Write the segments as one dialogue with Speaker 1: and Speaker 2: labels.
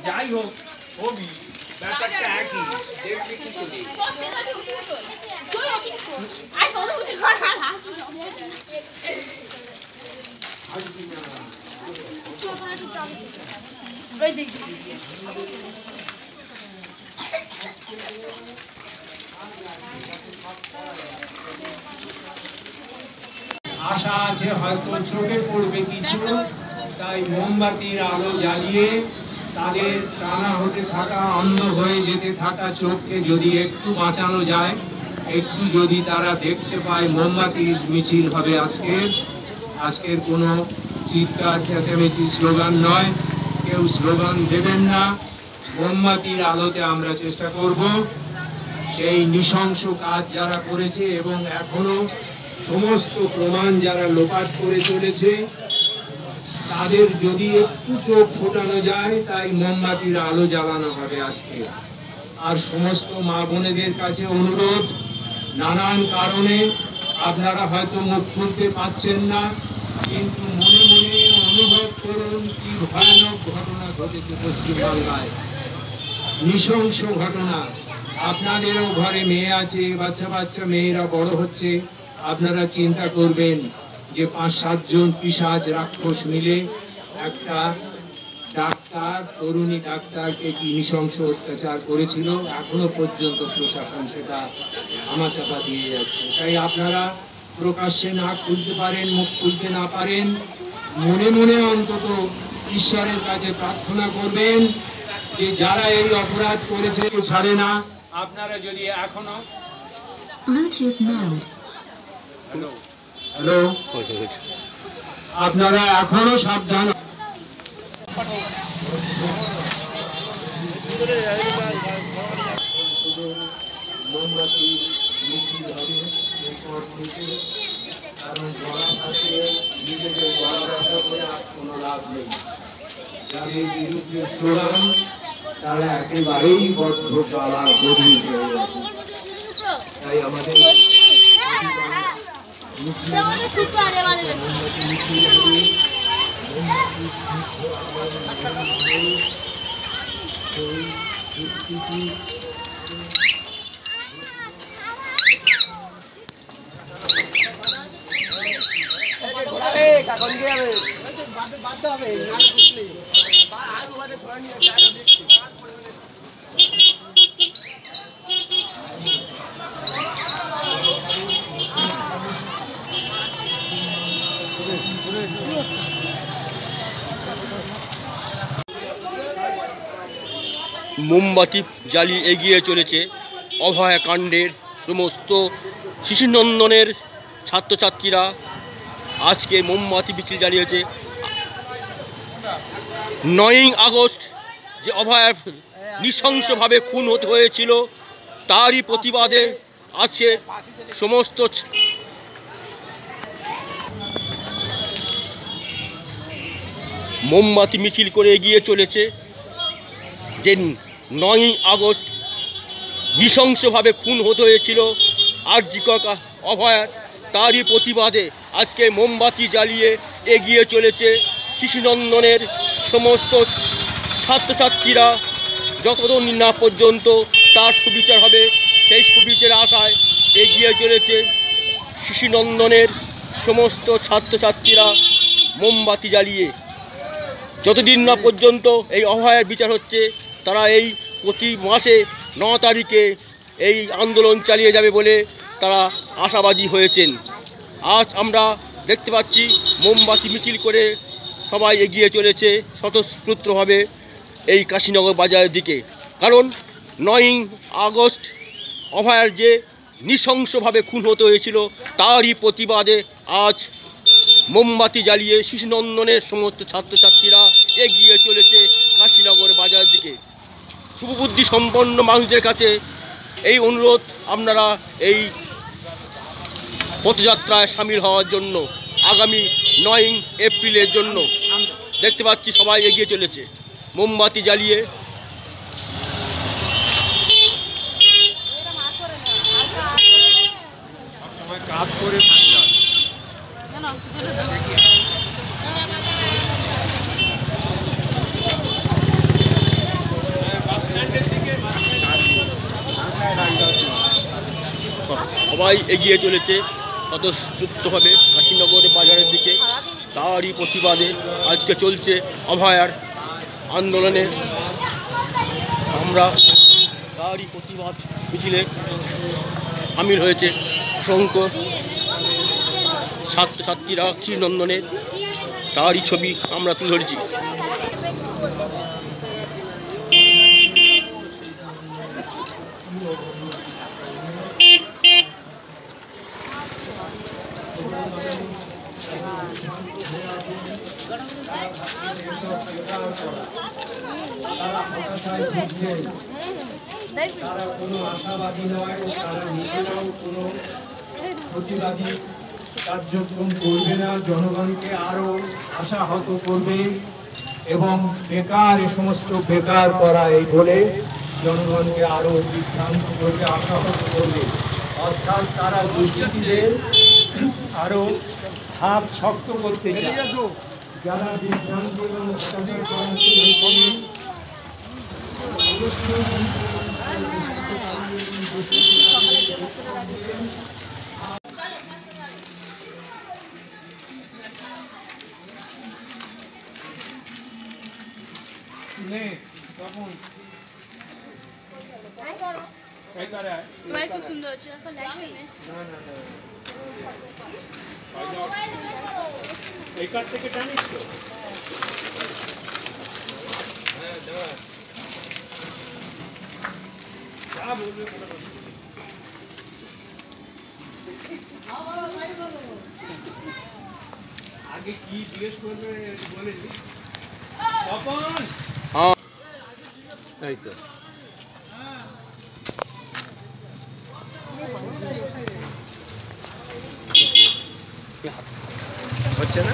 Speaker 1: যাই হোক হবি ব্যাপারটা একই দেখবি কিছু নেই আশা আছে হয়তো চোখে পড়বে কিছু, তাই মোমবাতির আলো জ্বালিয়ে তাদের টানা হতে থাকা অন্ধ হয়ে যেতে থাকা চোখকে যদি একটু বাঁচানো যায়, একটু যদি তারা দেখতে পায় মোমবাতির মিছিল হবে আজকের কোনো চিৎকার চেঁচামেচি স্লোগান নয়, কেউ স্লোগান দেবেন না। মোমবাতির আলোতে আমরা চেষ্টা করব সেই নৃশংস কাজ যারা করেছে এবং এখনো সমস্ত প্রমাণ যারা লোপাট করে চলেছে তাদের যদি একটু চোখ ফোটানো যায়, তাই মোমবাতির আলো জ্বালানো হবে আজকে। আর সমস্ত মা বোনেদের কাছে অনুরোধ, নানান কারণে আপনারা হয়তো মুখ খুলতে পারছেন না, কিন্তু মনে মনে অনুভব করুন কি ভয়ানক ঘটনা ঘটেছে পশ্চিমবাংলায়, নৃশংস ঘটনা। আপনাদেরও ঘরে মেয়ে আছে, বাচ্চা বাচ্চা মেয়েরা বড় হচ্ছে, আপনারা চিন্তা করবেন যে 5-7 জন পিশাচ রাক্ষস মিলে একটা ডাক্তার, তরুণী ডাক্তারকে কি নৃশংস অত্যাচার করেছিল, এখনো পর্যন্ত প্রশাসন সেটা ধামাচাপা দিয়ে যাচ্ছে। তাই আপনারা প্রকাশ্যে না খুলতে পারেন, মুখ খুলতে না পারেন, মনে মনে অন্তত ঈশ্বরের কাছে প্রার্থনা করবেন যে যারা এই অপরাধ করেছে ছাড়ে না। আপনারা যদি এখনো হ্যালো আপনারা এখনো সাবধান। মোমবাতি মিছিল হবে এরপর থেকে, কারণ গলা থাকে নিজেদের গলা ব্যথা করে আর কোনো লাভ নেই। যাদের বিরুদ্ধে স্লোগান তারা একেবারেই বদ্ধ জ্বালা গভীর হয়ে গেছে। তাই আমাদের
Speaker 2: মোমবাতি জ্বালিয়ে এগিয়ে চলেছে অভয়াকাণ্ডের সমস্ত শিশুনন্দনের ছাত্রছাত্রীরা। আজকে মোমবাতি মিছিল জ্বালিয়েছে। 9ই আগস্ট যে অভয়ার নৃশংসভাবে খুন হতে হয়েছিল তারই প্রতিবাদে আজকে সমস্ত মোমবাতি মিছিল করে এগিয়ে চলেছে। যে 9ই আগস্ট নৃশংসভাবে খুন হতে হয়েছিল আরজিকর অভয়ার, তারই প্রতিবাদে আজকে মোমবাতি জ্বালিয়ে এগিয়ে চলেছে শিশুনন্দনের সমস্ত ছাত্রছাত্রীরা। যতদিন না পর্যন্ত তার সুবিচার হবে সেই সুবিচারের আশায় এগিয়ে চলেছে শিশুনন্দনের সমস্ত ছাত্রছাত্রীরা মোমবাতি জ্বালিয়ে। যতদিন না পর্যন্ত এই অভয়ার বিচার হচ্ছে তারা এই প্রতি মাসে 9 তারিখে এই আন্দোলন চালিয়ে যাবে বলে তারা আশাবাদী হয়েছেন। আজ আমরা দেখতে পাচ্ছি মোমবাতি মিছিল করে সবাই এগিয়ে চলেছে স্বতঃস্ফূর্তভাবে এই কাশীনগর বাজারের দিকে। কারণ 9ই আগস্ট অভয়ার যে নৃশংসভাবে খুন হতে হয়েছিল তারই প্রতিবাদে আজ মোমবাতি জ্বালিয়ে শিশুনন্দনের সমস্ত ছাত্রছাত্রীরা এগিয়ে চলেছে কাশীনগর বাজারের দিকে। শুভবুদ্ধি সম্পন্ন মানুষদের কাছে এই অনুরোধ, আপনারা এই পথযাত্রায় সামিল হওয়ার জন্য আগামী 9ই এপ্রিলের জন্য। দেখতে পাচ্ছি সবাই এগিয়ে চলেছে মোমবাতি জ্বালিয়ে। কাজ করে সবাই এগিয়ে চলেছে স্বতঃস্ফূর্তভাবে কাশীনগর বাজারের দিকে। তারই প্রতিবাদে আজকে চলছে অভয়ার আন্দোলনে। আমরা তারই প্রতিবাদ মিছিলে সামিল হয়েছে অসংখ্য ছাত্রছাত্রীরা শ্রীনন্দনে। তারই ছবি আমরা তুলে ধরেছি।
Speaker 1: তারা কোনো আশাবাদী নয়, তারা নিজেরাও কোনো প্রতিবাদী কার্যক্রম করবে না, জনগণকে আরো আশাহত করবে এবং বেকার এ সমস্ত বেকার করা এই বলে জনগণকে আরো বিভ্রান্ত করবে, আশাহত করবে। অর্থাৎ তারা দুষ্কৃতীদের আরো হাত শক্ত করতে চায়। যারা বিভ্রান্ত এবং
Speaker 3: খুব সুন্দর হচ্ছে।
Speaker 1: এই কার থেকে টানিস তো? যা বলবে আগে কি জিজ্ঞেস করবে বলে তপন। এই তো হচ্ছে না।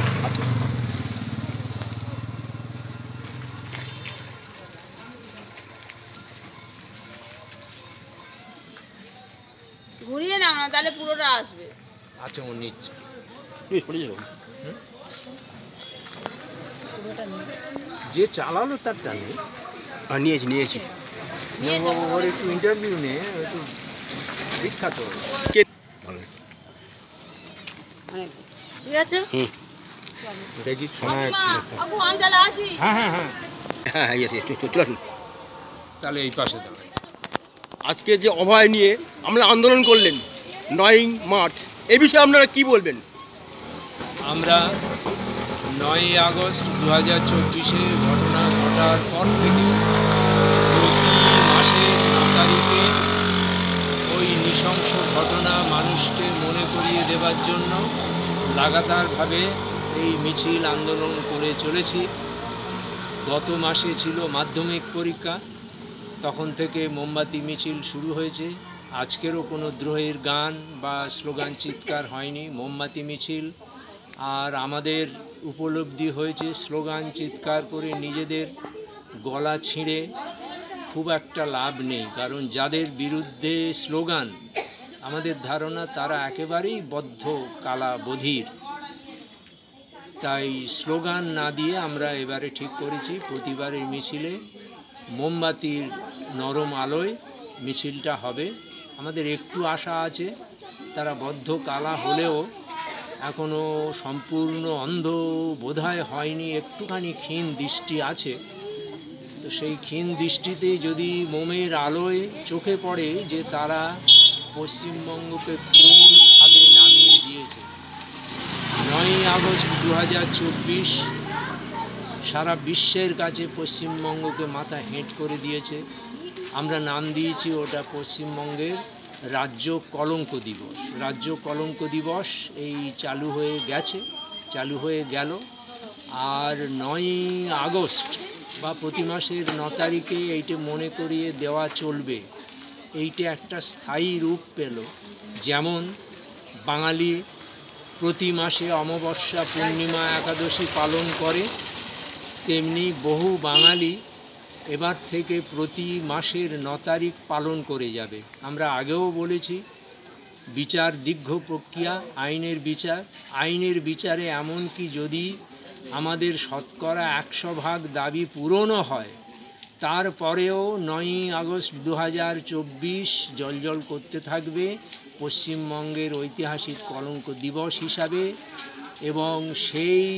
Speaker 3: ঘুরিয়ে নাও না, তাহলে পুরোটা আসবে।
Speaker 1: আচ্ছা ও নিচ্ছে। যে চালালো তার টানে
Speaker 2: নিয়েছি
Speaker 3: নিয়েছে।
Speaker 1: ওর একটু ইন্টারভিউ নিয়ে একটু বিখ্যাত
Speaker 3: ঠিক আছে।
Speaker 1: দেখি শোনায়।
Speaker 3: আপু আমি তাহলে আসি।
Speaker 1: হ্যাঁ হ্যাঁ হ্যাঁ
Speaker 2: হ্যাঁ হ্যাঁ চলে আসুন।
Speaker 1: তাহলে এই পাশে দাঁড়াই।
Speaker 2: আজকে যে অভয় নিয়ে আমরা আন্দোলন করলেন 9 মার্চ, এ বিষয়ে আপনারা কি বলবেন?
Speaker 1: আমরা 9 আগস্ট 2024-এ ঘটনা ঘটার পর থেকে প্রতি মাসে 9 তারিখে ওই নৃশংস ঘটনা মানুষকে মনে করিয়ে দেবার জন্য লাগাতারভাবে এই মিছিল আন্দোলন করে চলেছি। গত মাসে ছিল মাধ্যমিক পরীক্ষা, তখন থেকে মোমবাতি মিছিল শুরু হয়েছে। আজকেরও কোনো দ্রোহের গান বা স্লোগান চিৎকার হয়নি, মোমবাতি মিছিল। আর আমাদের উপলব্ধি হয়েছে স্লোগান চিৎকার করে নিজেদের গলা ছিঁড়ে খুব একটা লাভ নেই, কারণ যাদের বিরুদ্ধে স্লোগান আমাদের ধারণা তারা একেবারেই বদ্ধ কালা বধির। তাই স্লোগান না দিয়ে আমরা এবারে ঠিক করেছি প্রতিবারের মিছিলে মোমবাতির নরম আলোয় মিছিলটা হবে। আমাদের একটু আশা আছে, তারা বদ্ধ কালা হলেও এখনও সম্পূর্ণ অন্ধ বোধহয় হয়নি, একটুখানি ক্ষীণ দৃষ্টি আছে। তো সেই ক্ষীণ দৃষ্টিতে যদি মোমের আলোয় চোখে পড়ে যে তারা পশ্চিমবঙ্গকে কোন খাদে নামিয়ে দিয়েছে। 9 আগস্ট 2024 সারা বিশ্বের কাছে পশ্চিমবঙ্গকে মাথা হেঁট করে দিয়েছে। আমরা নাম দিয়েছি ওটা পশ্চিমবঙ্গের রাজ্য কলঙ্ক দিবস। রাজ্য কলঙ্ক দিবস এই চালু হয়ে গেল। আর 9 আগস্ট বা প্রতি মাসের 9 তারিখে এইটা মনে করিয়ে দেওয়া চলবে। এইটা একটা স্থায়ী রূপ পেল। যেমন বাঙালি প্রতি মাসে অমাবস্যা, পূর্ণিমা, একাদশী পালন করে, তেমনি বহু বাঙালি এবার থেকে প্রতি মাসের 9 তারিখ পালন করে যাবে। আমরা আগেও বলেছি বিচার দীর্ঘ প্রক্রিয়া, আইনের বিচারে এমনকি যদি আমাদের শতকরা 100% দাবি পূরণও হয়, তারপরেও 9 আগস্ট 2024 জলজল করতে থাকবে। পশ্চিমবঙ্গের ঐতিহাসিক কলঙ্ক দিবস হিসাবে, এবং সেই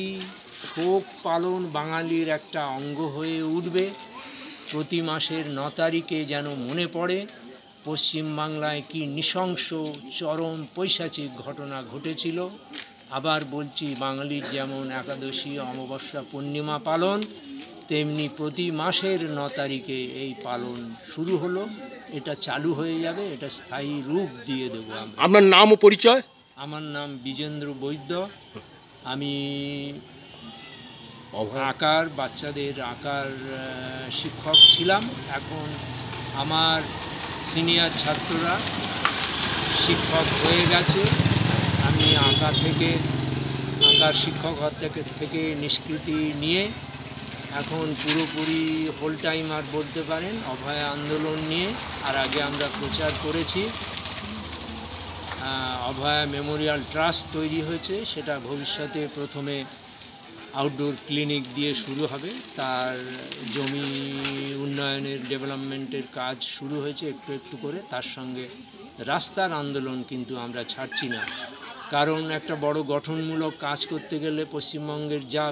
Speaker 1: শোক পালন বাঙালির একটা অঙ্গ হয়ে উঠবে। প্রতি মাসের 9 তারিখে যেন মনে পড়ে পশ্চিমবাংলায় কি নৃশংস চরম পৈশাচিক ঘটনা ঘটেছিল। আবার বলছি, বাঙালির যেমন একাদশী, অমাবস্যা, পূর্ণিমা পালন, তেমনি প্রতি মাসের 9 তারিখে এই পালন শুরু হলো। এটা চালু হয়ে যাবে, এটা স্থায়ী রূপ দিয়ে দেবো।
Speaker 2: আপনার নাম ও পরিচয়?
Speaker 1: আমার নাম বিজেন্দ্র বৈদ্য। আমি আঁকার, বাচ্চাদের আঁকার শিক্ষক ছিলাম। এখন আমার সিনিয়র ছাত্ররা শিক্ষক হয়ে গেছে। আমি আঁকার শিক্ষকতা থেকে নিষ্কৃতি নিয়ে এখন পুরোপুরি হোল টাইমার বলতে পারেন অভয়া আন্দোলন নিয়ে। আর আগে আমরা প্রচার করেছি, অভয়া মেমোরিয়াল ট্রাস্ট তৈরি হয়েছে, সেটা ভবিষ্যতে প্রথমে আউটডোর ক্লিনিক দিয়ে শুরু হবে। তার জমি উন্নয়নের, ডেভেলপমেন্টের কাজ শুরু হয়েছে একটু একটু করে। তার সঙ্গে রাস্তার আন্দোলন কিন্তু আমরা ছাড়ছি না, কারণ একটা বড় গঠনমূলক কাজ করতে গেলে পশ্চিমবঙ্গের যা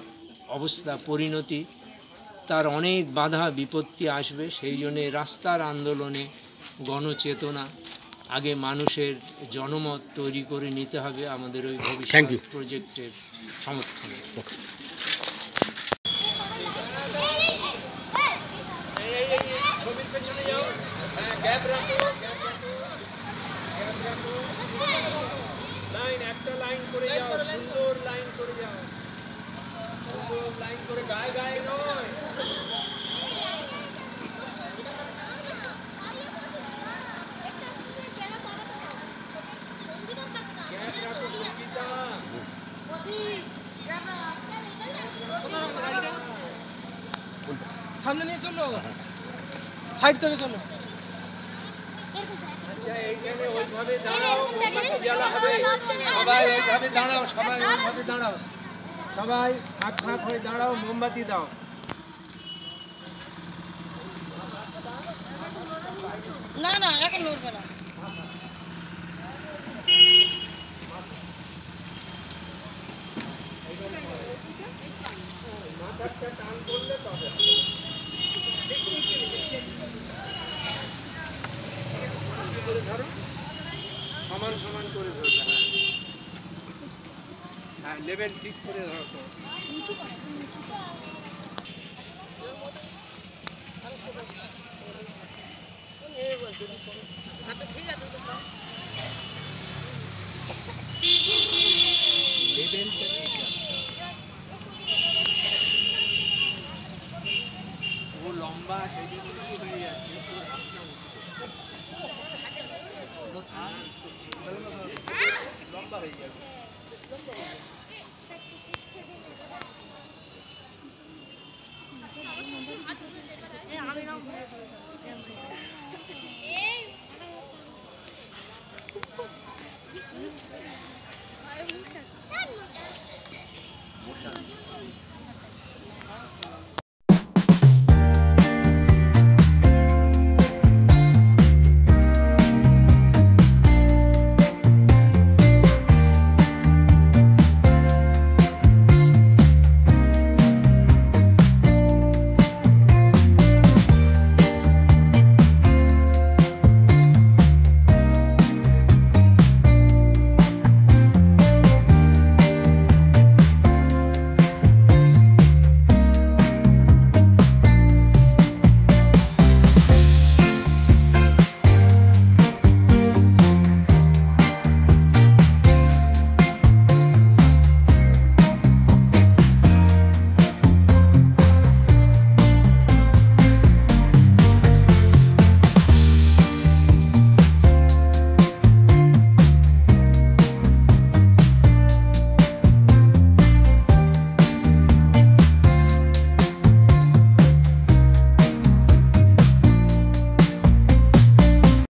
Speaker 1: অবস্থা, পরিণতি, তার অনেক বাধা বিপত্তি আসবে। সেই জন্যে রাস্তার আন্দোলনে গণচেতনা, আগে মানুষের জনমত তৈরি করে নিতে হবে আমাদের ওই ভবিষ্যৎ প্রজেক্টের সমর্থনে। ছবির পেছনে যাও, গ্যাপ রাখো, লাইন, একটা লাইন করে যাও, সুন্দর লাইন করে যাও, সুন্দর লাইন করে, গায়ে গায়ে নয়।
Speaker 4: সামনে নিয়ে চলো, সাইড থেকে চলো।
Speaker 1: আচ্ছা, এইখানে ওইভাবে দাঁড়াও, মোমবাতি জ্বালা হবে। সবাই ওইভাবে দাঁড়াও, সবাই ওইভাবে দাঁড়াও, সবাই ফাঁক ফাঁক হয়ে দাঁড়াও, মোমবাতি দাও।
Speaker 3: না না, এখন নড়বে না।
Speaker 1: মাথাটা টান করলে তবে ধরো, সমান সমান করে ধরবে। হ্যাঁ, লেভেল ঠিক করে ধরো।
Speaker 3: আচ্ছা ঠিক আছে,
Speaker 1: লেভেলটা ঠিক আছে। ও লম্বা, সেই জন্য হয়ে যাচ্ছে। লম্বা হয়ে যাবে।